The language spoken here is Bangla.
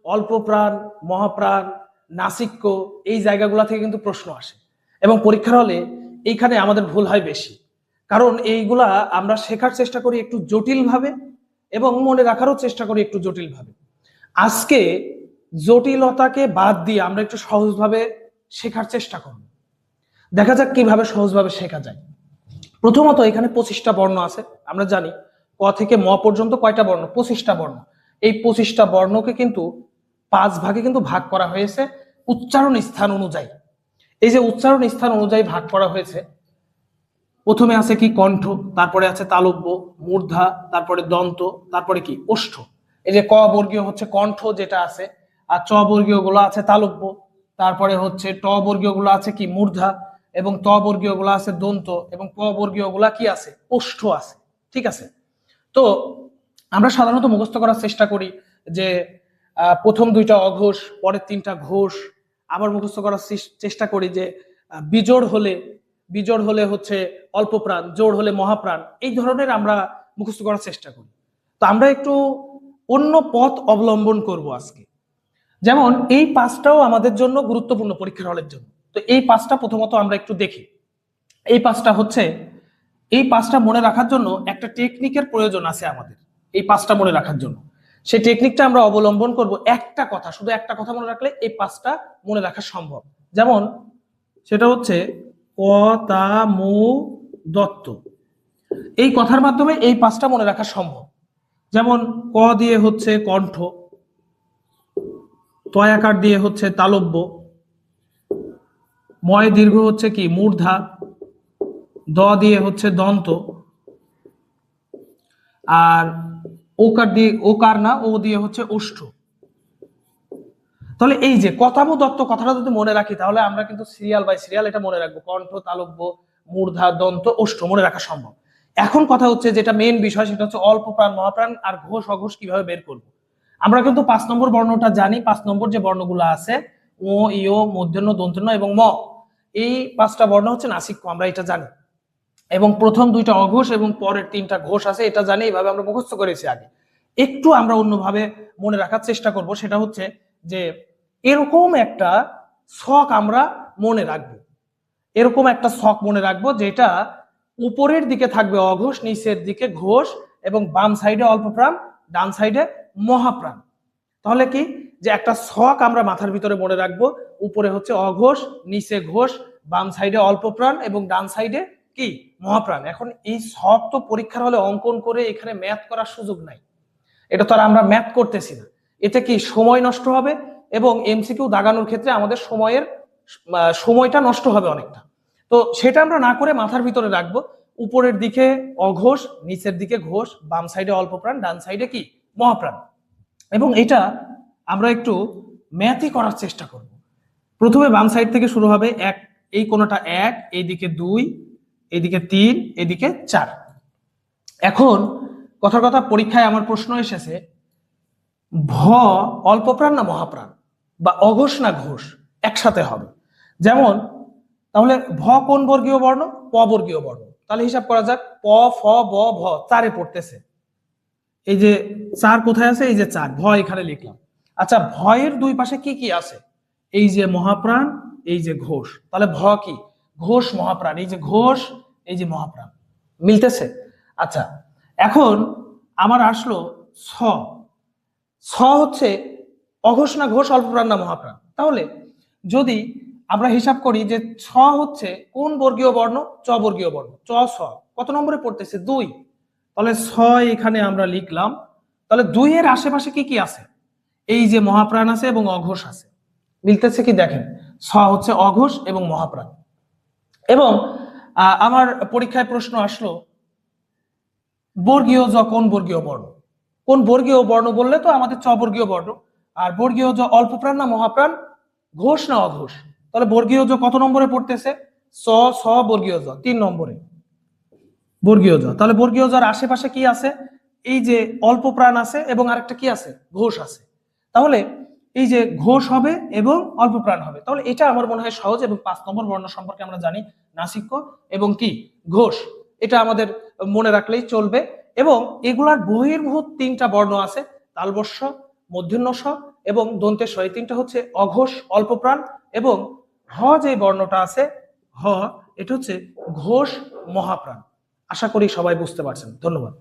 অল্প প্রাণ, মহাপ্রাণ, নাসিক্য এই জায়গাগুলো থেকে কিন্তু প্রশ্ন আসে এবং পরীক্ষার হলে এইখানে আমাদের ভুল হয় বেশি, কারণ এইগুলা আমরা শেখার চেষ্টা করি একটু জটিলভাবে এবং মনে রাখারও চেষ্টা করি একটু জটিলভাবে। আজকে জটিলতাকে বাদ দিয়ে আমরা একটু সহজভাবে শেখার চেষ্টা করব। দেখা যাক কিভাবে সহজভাবে শেখা যায়। প্রথমত এখানে 25টা বর্ণ আছে। আমরা জানি ক থেকে ম পর্যন্ত কয়টা বর্ণ? 25টা বর্ণ। এই 25টা বর্ণকে কিন্তু 5 ভাগে কিন্তু ভাগ করা হয়েছে উচ্চারণ স্থান অনুযায়ী। এই যে উচ্চারণ স্থান অনুযায়ী ভাগ করা হয়েছে, প্রথমে আছে কি কণ্ঠ, তারপরে আছে তালব্য, মূর্ধা, তারপরে দন্ত, তারপরে কি ওষ্ঠ। এই যে ক বর্গীয় হচ্ছে কণ্ঠ যেটা আছে, আর চ বর্গীয় গুলো আছে তালব্য, তারপরে হচ্ছে ট বর্গীয় গুলো আছে কি মূর্ধা, এবং ত বর্গীয় গুলো আছে দন্ত, এবং প বর্গীয় গুলা কি আছে? ওষ্ঠ আছে। ঠিক আছে। তো আমরা সাধারণত মুখস্থ করার চেষ্টা করি যে প্রথম দুইটা অঘোষ, পরের তিনটা ঘোষ। আবার মুখস্থ করার চেষ্টা করি যে বিজোড় হলে হচ্ছে অল্প প্রাণ, জোড় হলে মহাপ্রাণ। এই ধরনের আমরা মুখস্থ করার চেষ্টা করি। তো আমরা একটু অন্য পথ অবলম্বন করব আজকে। যেমন এই পাঁচটাও আমাদের জন্য গুরুত্বপূর্ণ পরীক্ষার হলের জন্য। তো এই পাঁচটা প্রথমত আমরা একটু দেখি। এই পাঁচটা মনে রাখার জন্য একটা টেকনিকের প্রয়োজন আছে আমাদের। এই পাঁচটা মনে রাখার জন্য সেই টেকনিকটা আমরা অবলম্বন করব। শুধু একটা কথা মনে রাখলে এই পাঁচটা মনে রাখা সম্ভব। যেমন সেটা হচ্ছে ক তা মু দত্ত। এই কথার মাধ্যমে এই পাঁচটা মনে রাখা সম্ভব। যেমন ক দিয়ে হচ্ছে কণ্ঠ, তয়াকার দিয়ে হচ্ছে তালব্য, ময় দীর্ঘ হচ্ছে কি মূর্ধা, দ দিয়ে হচ্ছে দন্ত, আর ওকার না ও দিয়ে হচ্ছে ওষ্ঠ। তাহলে এই যে কথামু দত্ত কথাটা যদি মনে রাখি, তাহলে আমরা কিন্তু সিরিয়াল বাই সিরিয়াল এটা মনে রাখবো। কণ্ঠ, তালব্য, মূর্ধা, দন্ত, ওষ্ঠ মনে রাখা সম্ভব। এখন কথা হচ্ছে যেটা মেইন বিষয়, সেটা হচ্ছে অল্প প্রাণ, মহাপ্রাণ আর ঘোষ অঘোষ কিভাবে বের করব। আমরা কিন্তু 5 নম্বর বর্ণটা জানি। 5 নম্বর যে বর্ণগুলো আছে ও, ইও, মূর্ধন্য, দন্তন্য এবং ম, এই 5টা বর্ণ হচ্ছে নাসিক্য, আমরা এটা জানি। এবং প্রথম দুইটা অঘোষ এবং পরের তিনটা ঘোষ আছে, এটা জানি। এইভাবে আমরা মুখস্থ করেছি আগে। একটু আমরা অন্যভাবে মনে রাখার চেষ্টা করব। সেটা হচ্ছে যে এরকম একটা ছক আমরা মনে রাখবো। এরকম একটা ছক মনে রাখবো যেটা উপরের দিকে থাকবে অঘোষ, নিচের দিকে ঘোষ, এবং বাম সাইডে অল্প প্রাণ, ডান সাইডে মহাপ্রাণ। তাহলে কি যে একটা ছক আমরা মাথার ভিতরে মনে রাখবো। উপরে হচ্ছে অঘোষ, নিচে ঘোষ, বাম সাইডে অল্প প্রাণ এবং ডান সাইডে কি মহাপ্রাণ। এখন এই ছক তো পরীক্ষার হলে অঙ্কন করে এখানে ম্যাথ করার সুযোগ নাই। এটা তো আর আমরা ম্যাথ করতেছি না। এতে কি সময় নষ্ট হবে এবং এমসিকিউ দাগানোর ক্ষেত্রে আমাদের সময়টা নষ্ট হবে অনেকটা। তো সেটা আমরা না করে মাথার ভিতরে রাখবো উপরের দিকে অঘোষ, নিচের দিকে ঘোষ, বাম সাইডে অল্প প্রাণ, ডান সাইডে কি মহাপ্রাণ। এবং এটা আমরা একটু ম্যাথই করার চেষ্টা করব। প্রথমে বাম সাইড থেকে শুরু হবে। এক, এই কোণটা 1, এইদিকে 2, এইদিকে 3, এইদিকে 4। এখন কথার কথা পরীক্ষায় আমার প্রশ্ন এসেছে ভ অল্প প্রাণ না মহাপ্রাণ, বা অঘোষ না ঘোষ একসাথে হবে। যেমন তাহলে ভ কোন বর্গীয় বর্ণ? প বর্গীয় বর্ণ। তাহলে হিসাব করা যাক। প, ফ, ব, ভ 4-এ পড়তেছে। এই যে 4 কোথায় আছে? এই যে 4, ভ এখানে লিখলাম। আচ্ছা, ভয়ের দুই পাশে কি কি আছে? এই যে মহাপ্রাণ, এই যে ঘোষ। তাহলে ভ কি? ঘোষ মহাপ্রাণ। এই যে ঘোষ, এই যে মহাপ্রাণ। মিলতেছে? আচ্ছা, এখন আমার আসলো ছ। ছ হচ্ছে অঘোষ না ঘোষ, অল্প প্রাণ না মহাপ্রাণ? তাহলে যদি আমরা হিসাব করি যে ছ হচ্ছে কোন বর্গীয় বর্ণ? চ বর্গীয় বর্ণ। চ ছ কত নম্বরে পড়তেছে? 2। তাহলে 6 এখানে আমরা লিখলাম। তাহলে 2 এর আশেপাশে কি কি আছে? এই যে মহাপ্রাণ আছে এবং অঘোষ আছে। মিলতেছে কি? দেখেন, ছ হচ্ছে অঘোষ এবং মহাপ্রাণ। এবং আমার পরীক্ষায় প্রশ্ন আসলো বর্গীয় জ কোন বর্গীয় বর্ণ? কোন বর্গীয় বর্ণ বললে তো আমাদের চ বর্গীয় বর্ণ। আর বর্গীয় জ অল্প প্রাণ না মহাপ্রাণ? ঘোষ না অঘোষ? তাহলে বর্গীয় জ কত নম্বরে পড়তেছে? চ ছ বর্গীয় জ 3 নম্বরে বর্গীয় জ। তাহলে বর্গীয় জর আশেপাশে কি আছে? এই যে অল্প প্রাণ আছে এবং আরেকটা কি আছে? ঘোষ আছে। তাহলে এই যে ঘোষ হবে এবং অল্প প্রাণ হবে। তাহলে এটা আমার মনে হয় সহজ। এবং 5 নম্বর বর্ণ সম্পর্কে আমরা জানি নাসিক্য এবং কি ঘোষ। এটা আমাদের মনে রাখলেই চলবে। এবং এগুলার বহির্ভূত 3টা বর্ণ আছে, তালবস্য, মূর্ধন্য ষ এবং দন্তের এই তিনটা হচ্ছে অঘোষ অল্প প্রাণ, এবং হ যে বর্ণটা আছে হ এটা হচ্ছে ঘোষ মহাপ্রাণ। আশা করি সবাই বুঝতে পারছেন। ধন্যবাদ।